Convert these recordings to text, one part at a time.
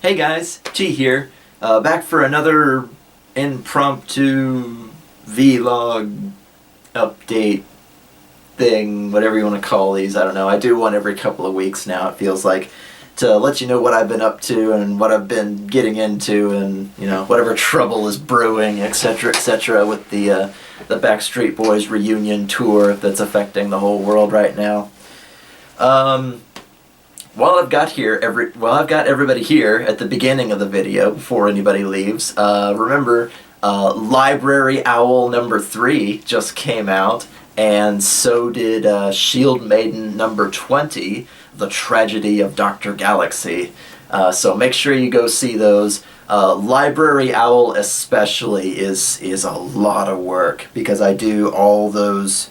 Hey guys, T here, back for another impromptu vlog update thing, whatever you want to call these. I don't know. I do one every couple of weeks now, it feels like, to let you know what I've been up to and what I've been getting into and, you know, whatever trouble is brewing, etc., with the Backstreet Boys reunion tour that's affecting the whole world right now. While I've got everybody here at the beginning of the video before anybody leaves, remember, Library Owl number 3 just came out, and so did Shield Maiden number 20, The Tragedy of Dr. Galaxy. So make sure you go see those. Library Owl especially is a lot of work, because I do all those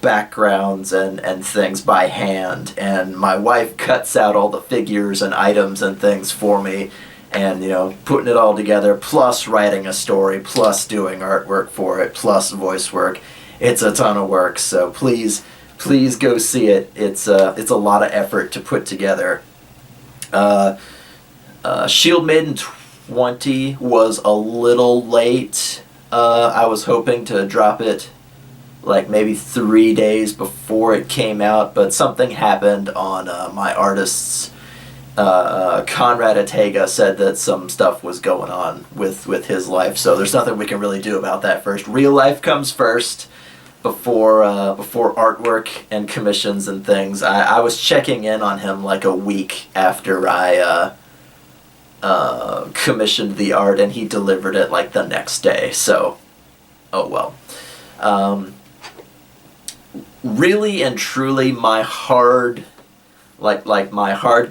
backgrounds and things by hand, and my wife cuts out all the figures and items and things for me, and, you know, putting it all together, plus writing a story, plus doing artwork for it, plus voice work. It's a ton of work, so please go see it. It's a lot of effort to put together. Shield Maiden 20 was a little late. I was hoping to drop it like maybe 3 days before it came out, but something happened on my artist's. Conrad Atega said that some stuff was going on with his life, so there's nothing we can really do about that first. Real life comes first before artwork and commissions and things. I was checking in on him like a week after I commissioned the art, and he delivered it like the next day, so oh well. Really and truly, my hard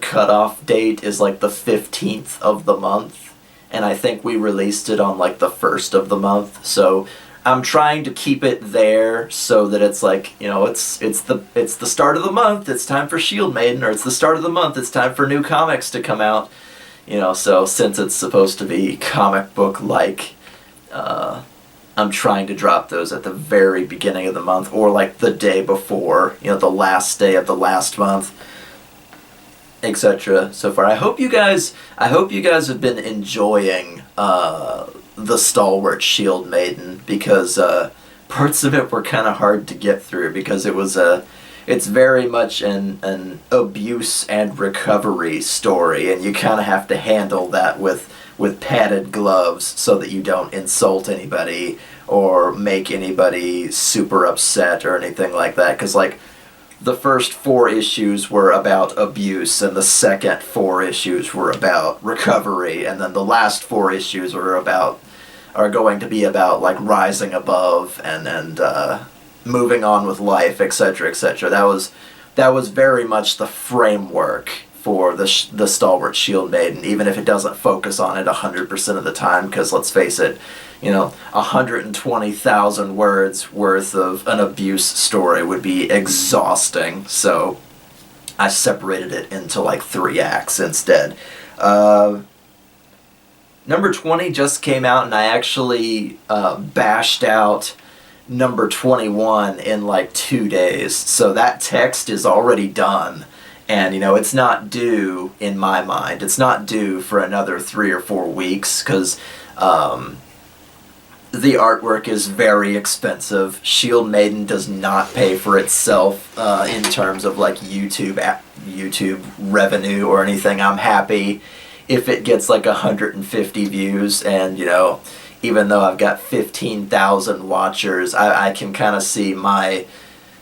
cutoff date is like the 15th of the month, and I think we released it on like the 1st of the month, so I'm trying to keep it there so that it's like, you know, it's the start of the month, it's time for Shield Maiden, or it's the start of the month, it's time for new comics to come out, you know. So since it's supposed to be comic book like, I'm trying to drop those at the very beginning of the month, or like the day before, you know, the last day of the last month, etc. So far, I hope you guys have been enjoying the Stalwart Shield Maiden, because parts of it were kind of hard to get through, because it's very much an abuse and recovery story, and you kind of have to handle that with padded gloves so that you don't insult anybody or make anybody super upset or anything like that, because like the first 4 issues were about abuse, and the second 4 issues were about recovery, and then the last 4 issues are going to be about like rising above and moving on with life, etc., etc. That was very much the framework for the Stalwart Shield Maiden, even if it doesn't focus on it 100% of the time, because let's face it, you know, 120,000 words worth of an abuse story would be exhausting, so I separated it into like 3 acts instead. Number 20 just came out, and I actually bashed out number 21 in like 2 days, so that text is already done. And, you know, it's not due, in my mind, it's not due for another 3 or 4 weeks, because the artwork is very expensive. Shield Maiden does not pay for itself in terms of like YouTube revenue or anything. I'm happy if it gets like 150 views, and, you know, even though I've got 15,000 watchers, I can kind of see my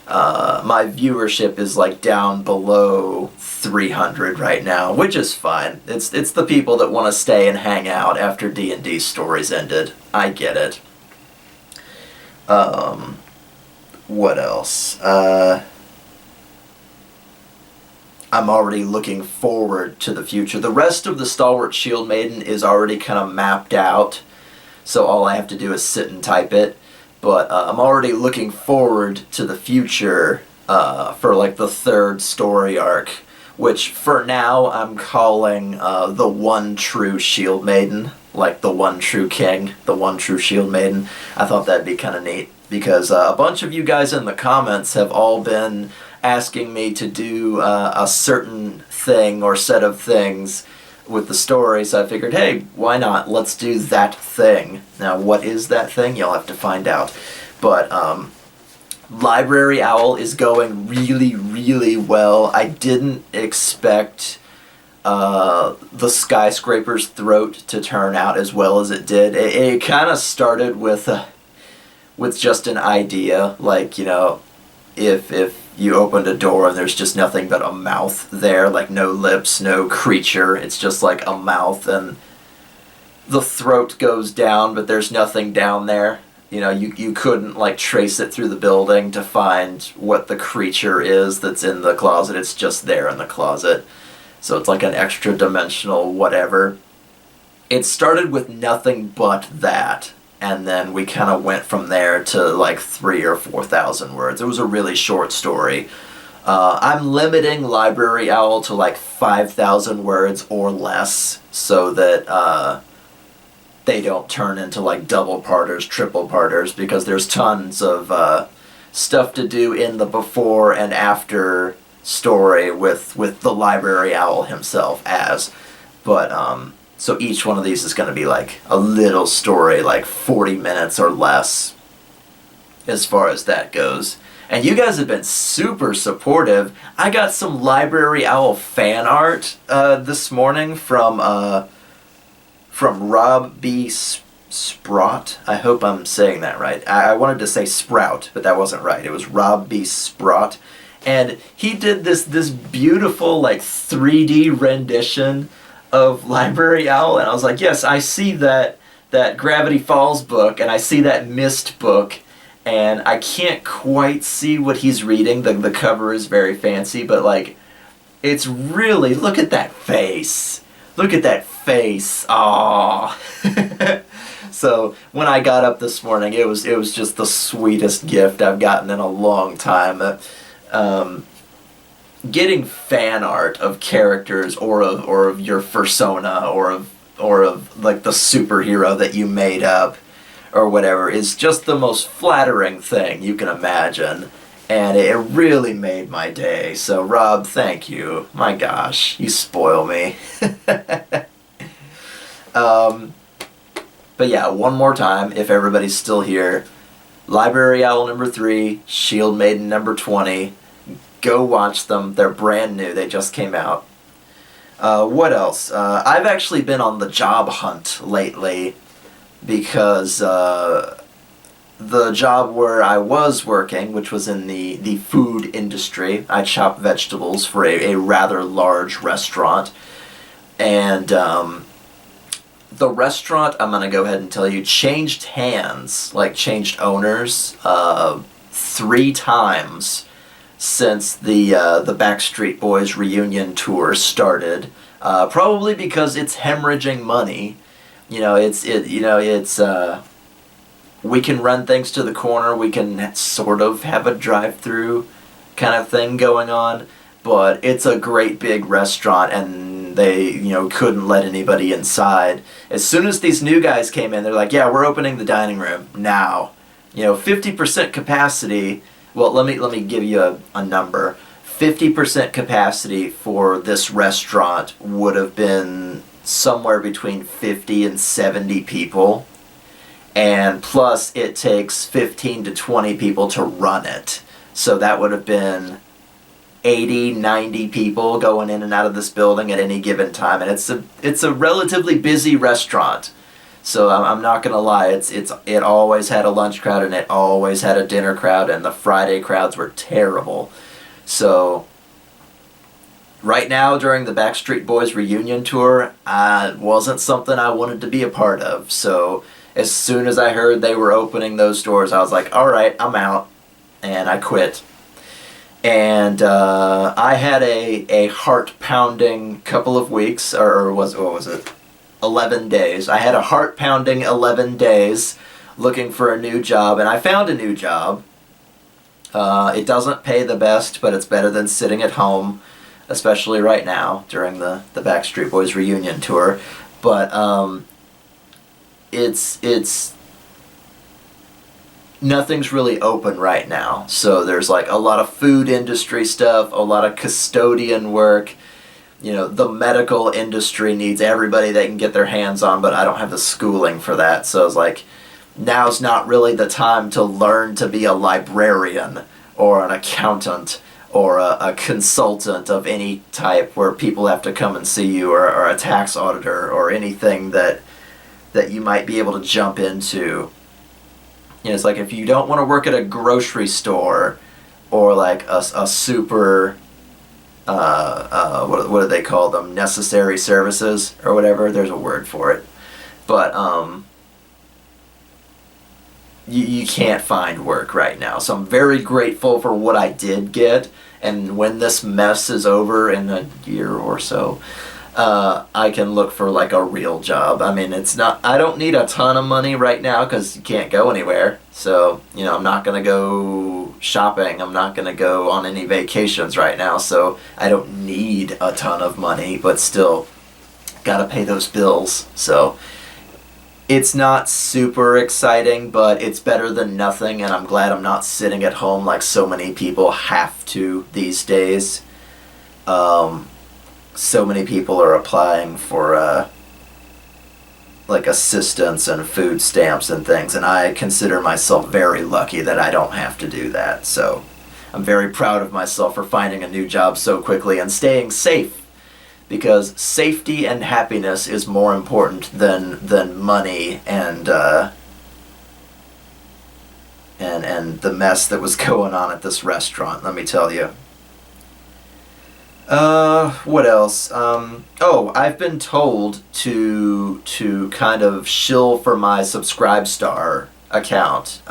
viewership is like down below 300 right now, which is fine. It's the people that want to stay and hang out after D&D stories ended. I get it. What else? I'm already looking forward to the future. The rest of the Stalwart Shield Maiden is already kind of mapped out, so all I have to do is sit and type it. But I'm already looking forward to the future for like the 3rd story arc, which for now I'm calling the One True Shield Maiden, like the One True King, the One True Shield Maiden. I thought that'd be kind of neat, because a bunch of you guys in the comments have all been asking me to do a certain thing or set of things with the story, so I figured, hey, why not? Let's do that thing. Now, what is that thing? You'll have to find out. But Library Owl is going really, really well. I didn't expect the Skyscraper's Throat to turn out as well as it did. It kind of started with just an idea, like, you know, if you opened a door and there's just nothing but a mouth there, like no lips, no creature, it's just like a mouth, and the throat goes down, but there's nothing down there. You know, you couldn't, like, trace it through the building to find what the creature is that's in the closet. It's just there in the closet. So it's like an extra dimensional whatever. It started with nothing but that, and then we kind of went from there to like 3,000 or 4,000 words. It was a really short story. I'm limiting Library Owl to like 5,000 words or less, so that they don't turn into like double parters, triple parters, because there's tons of stuff to do in the before and after story with the Library Owl himself but so each one of these is going to be like a little story, like 40 minutes or less as far as that goes. And you guys have been super supportive. I got some Library Owl fan art this morning from Rob B. Sprout. I hope I'm saying that right. I wanted to say Sprout, but that wasn't right. It was Rob B. Sprout. And he did this beautiful, like, 3D rendition of Library Owl, and I was like, yes, I see that Gravity Falls book, and I see that Mist book, and I can't quite see what he's reading. The cover is very fancy, but, like, it's really, look at that face. Look at that face. Aww. So when I got up this morning, it was just the sweetest gift I've gotten in a long time. Getting fan art of characters or of your persona or of like the superhero that you made up or whatever is just the most flattering thing you can imagine, and it really made my day. So Rob, thank you. My gosh, you spoil me. But yeah, one more time, if everybody's still here, Library Owl number 3, Shield Maiden number 20. Go watch them. They're brand new. They just came out. What else? I've actually been on the job hunt lately because the job where I was working, which was in the food industry, I chop vegetables for a rather large restaurant. And the restaurant, I'm going to go ahead and tell you, changed hands, like changed owners, 3 times since the Backstreet Boys reunion tour started, probably because it's hemorrhaging money. You know, it's we can run things to the corner, we can sort of have a drive-through kind of thing going on, but it's a great big restaurant, and they, you know, couldn't let anybody inside. As soon as these new guys came in, they're like, yeah, we're opening the dining room now. You know, 50% capacity. Well, let me give you a number. 50% capacity for this restaurant would have been somewhere between 50 and 70 people. And plus, it takes 15 to 20 people to run it. So that would have been 80, 90 people going in and out of this building at any given time. And it's a relatively busy restaurant. So I'm not going to lie, it always had a lunch crowd and it always had a dinner crowd, and the Friday crowds were terrible. So right now during the Backstreet Boys reunion tour, it wasn't something I wanted to be a part of. So as soon as I heard they were opening those doors, I was like, all right, I'm out. And I quit. And I had a heart-pounding couple of weeks, or what was it? 11 days. I had a heart-pounding 11 days looking for a new job, and I found a new job. It doesn't pay the best, but it's better than sitting at home, especially right now during the Backstreet Boys reunion tour. But it's nothing's really open right now. So there's like a lot of food industry stuff, a lot of custodian work, the medical industry needs everybody they can get their hands on, but I don't have the schooling for that. So it's like, now's not really the time to learn to be a librarian or an accountant or a consultant of any type where people have to come and see you, or a tax auditor, or anything that you might be able to jump into. It's like, if you don't want to work at a grocery store or like a super what do they call them, necessary services or whatever, there's a word for it, but you can't find work right now. So I'm very grateful for what I did get, and when this mess is over in a year or so, I can look for like a real job. I mean, I don't need a ton of money right now because you can't go anywhere. So, I'm not going to go shopping. I'm not going to go on any vacations right now. So I don't need a ton of money, but still got to pay those bills. So it's not super exciting, but it's better than nothing. And I'm glad I'm not sitting at home like so many people have to these days. So many people are applying for like assistance and food stamps and things, and I consider myself very lucky that I don't have to do that. So I'm very proud of myself for finding a new job so quickly and staying safe, because safety and happiness is more important than money and the mess that was going on at this restaurant, let me tell you. What else? I've been told to kind of shill for my Subscribestar account,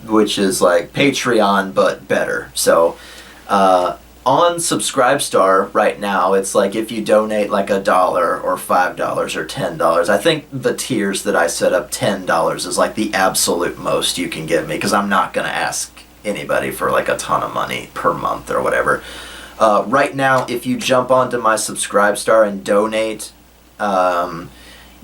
which is like Patreon, but better. So, on Subscribestar right now, it's like if you donate like $1 or $5 or $10, I think the tiers that I set up, $10 is like the absolute most you can give me, because I'm not going to ask anybody for like a ton of money per month or whatever. Right now, if you jump onto my Subscribestar and donate,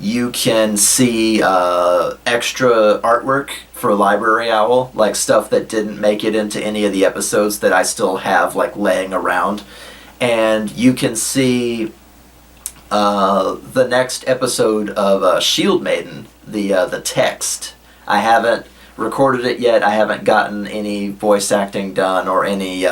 you can see extra artwork for Library Owl, like stuff that didn't make it into any of the episodes that I still have like laying around. And you can see the next episode of Shield Maiden, the text. I haven't recorded it yet. I haven't gotten any voice acting done or any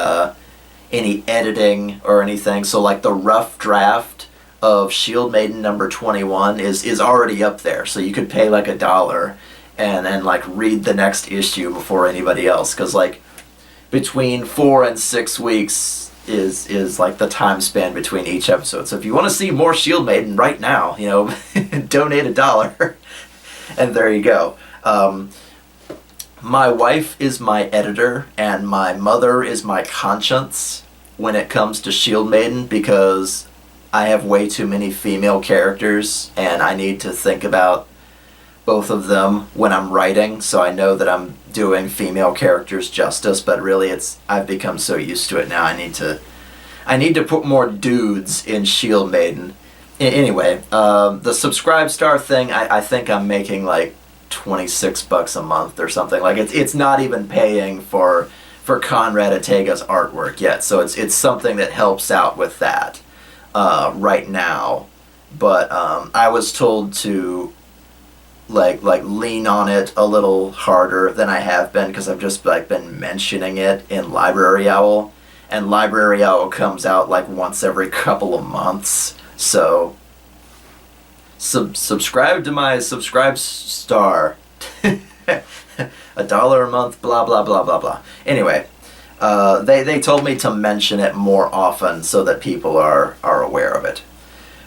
editing or anything. So like the rough draft of Shield Maiden number 21 is already up there. So you could pay like $1 and like read the next issue before anybody else, because like between 4 and 6 weeks is like the time span between each episode. So if you want to see more Shield Maiden right now, donate $1 and there you go. My wife is my editor, and my mother is my conscience when it comes to Shield Maiden, because I have way too many female characters, and I need to think about both of them when I'm writing, so I know that I'm doing female characters justice, but really I've become so used to it now. I need to put more dudes in Shield Maiden. Anyway, the Subscribestar thing, I think I'm making like $26 a month or something. Like it's not even paying for Conrad Ortega's artwork yet, so it's something that helps out with that right now. But I was told to like lean on it a little harder than I have been, because I've just like been mentioning it in Library Owl, and Library Owl comes out like once every couple of months. So subscribe to my Subscribestar. $1 a month, blah blah blah blah blah. Anyway, they told me to mention it more often so that people are aware of it.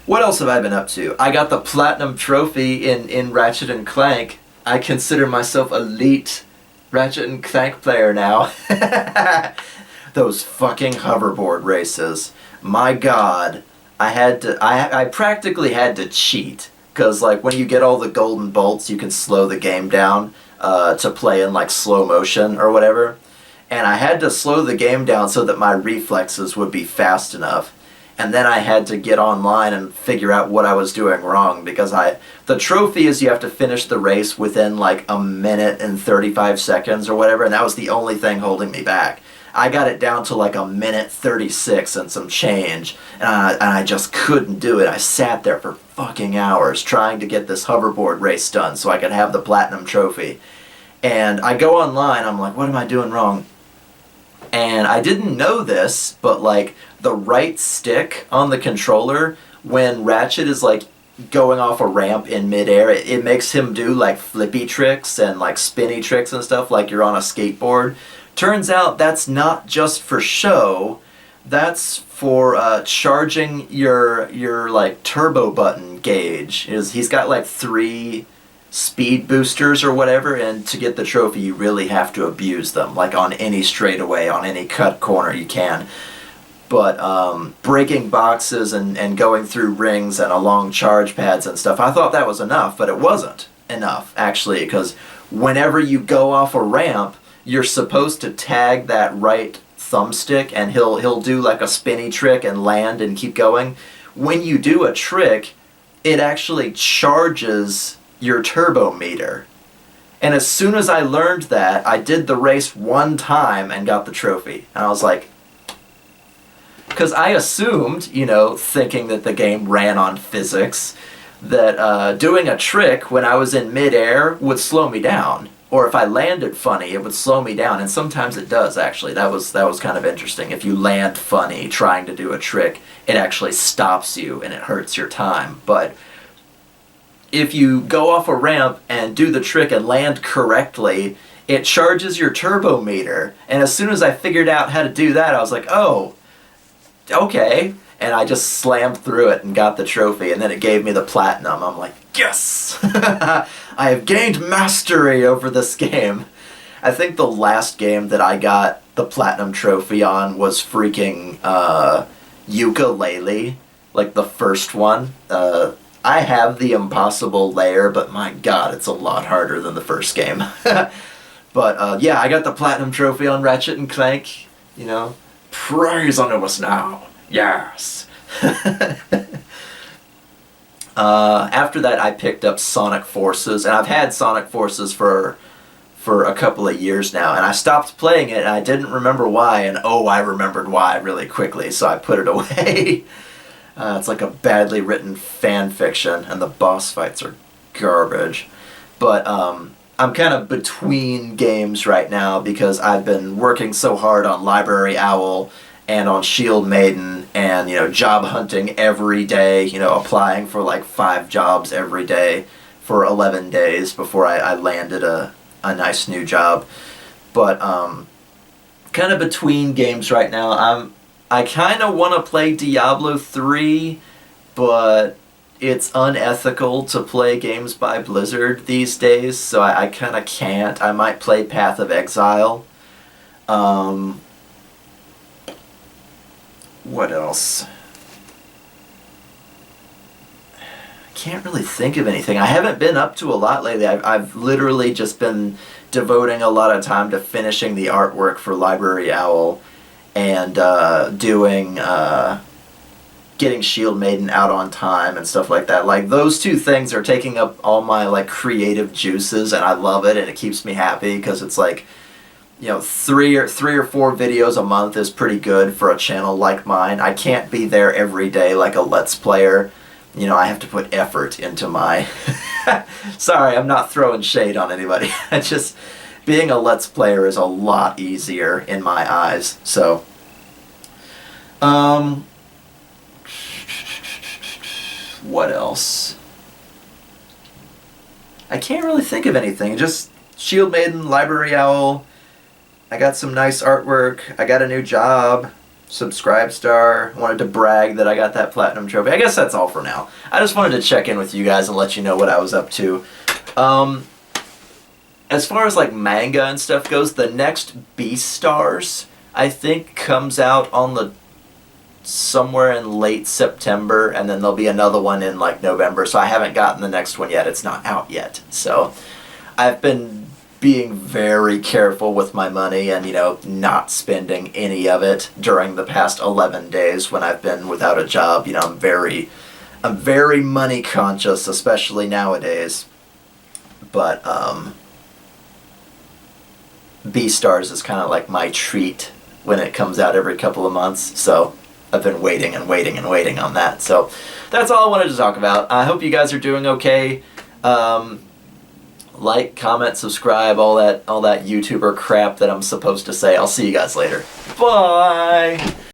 What else have I been up to? I got the Platinum Trophy in Ratchet and Clank. I consider myself elite Ratchet and Clank player now. Those fucking hoverboard races. My God. I practically had to cheat, because like when you get all the golden bolts, you can slow the game down to play in like slow motion or whatever, and I had to slow the game down so that my reflexes would be fast enough, and then I had to get online and figure out what I was doing wrong, because the trophy is you have to finish the race within like 1 minute and 35 seconds or whatever, and that was the only thing holding me back. I got it down to like a minute 36 and some change, and I just couldn't do it. I sat there for fucking hours trying to get this hoverboard race done so I could have the platinum trophy. And I go online, I'm like, what am I doing wrong? And I didn't know this, but like the right stick on the controller, when Ratchet is like going off a ramp in midair, it makes him do like flippy tricks and like spinny tricks and stuff like you're on a skateboard. Turns out that's not just for show, that's for charging your like turbo button gauge. He's got like 3 speed boosters or whatever, and to get the trophy you really have to abuse them, like on any straightaway, on any cut corner you can. But breaking boxes and going through rings and along charge pads and stuff, I thought that was enough, but it wasn't enough, actually, because whenever you go off a ramp, you're supposed to tag that right thumbstick, and he'll do like a spinny trick and land and keep going. When you do a trick, it actually charges your turbo meter. And as soon as I learned that, I did the race 1 time and got the trophy. And I was like, because I assumed, you know, thinking that the game ran on physics, that doing a trick when I was in midair would slow me down. Or if I landed funny, it would slow me down. And sometimes it does, actually. That was kind of interesting. If you land funny trying to do a trick, it actually stops you and it hurts your time. But if you go off a ramp and do the trick and land correctly, it charges your turbo meter. And as soon as I figured out how to do that, I was like, oh, okay. And I just slammed through it and got the trophy, and then it gave me the platinum. I'm like, yes! I have gained mastery over this game. I think the last game that I got the platinum trophy on was freaking Yooka-Laylee, like the first one. I have the impossible layer, but my god, it's a lot harder than the first game. But yeah, I got the platinum trophy on Ratchet and Clank, you know. Praise unto us now. Yes. After that, I picked up Sonic Forces, and I've had Sonic Forces for a couple of years now, and I stopped playing it, and I didn't remember why, and oh, I remembered why really quickly, so I put it away. It's like a badly written fan fiction, and the boss fights are garbage. But I'm kind of between games right now because I've been working so hard on Library Owl and on Shield Maiden, and, you know, job hunting every day, you know, applying for like 5 jobs every day for 11 days before I landed a nice new job. But kind of between games right now. I kind of want to play Diablo 3, but it's unethical to play games by Blizzard these days, so I kind of can't. I might play Path of Exile. What else? I can't really think of anything. I haven't been up to a lot lately. I've literally just been devoting a lot of time to finishing the artwork for Library Owl and doing getting Shield Maiden out on time and stuff like that. Like, those 2 things are taking up all my like creative juices, and I love it, and it keeps me happy because it's like, you know, 3 or 4 videos a month is pretty good for a channel like mine. I can't be there every day like a Let's Player. You know, I have to put effort into my... Sorry, I'm not throwing shade on anybody. Just being a Let's Player is a lot easier in my eyes. So, what else? I can't really think of anything. Just Shield Maiden, Library Owl. I got some nice artwork. I got a new job. Subscribe-star. Wanted to brag that I got that platinum trophy. I guess that's all for now. I just wanted to check in with you guys and let you know what I was up to. As far as like manga and stuff goes, the next Beastars, I think, comes out on the somewhere in late September, and then there'll be another one in like November, so I haven't gotten the next one yet. It's not out yet. So I've been being very careful with my money and, you know, not spending any of it during the past 11 days when I've been without a job. You know, I'm very money conscious, especially nowadays. But Beastars is kind of like my treat when it comes out every couple of months. So I've been waiting and waiting and waiting on that. So that's all I wanted to talk about. I hope you guys are doing okay. Like, comment, subscribe, all that YouTuber crap that I'm supposed to say. I'll see you guys later. Bye!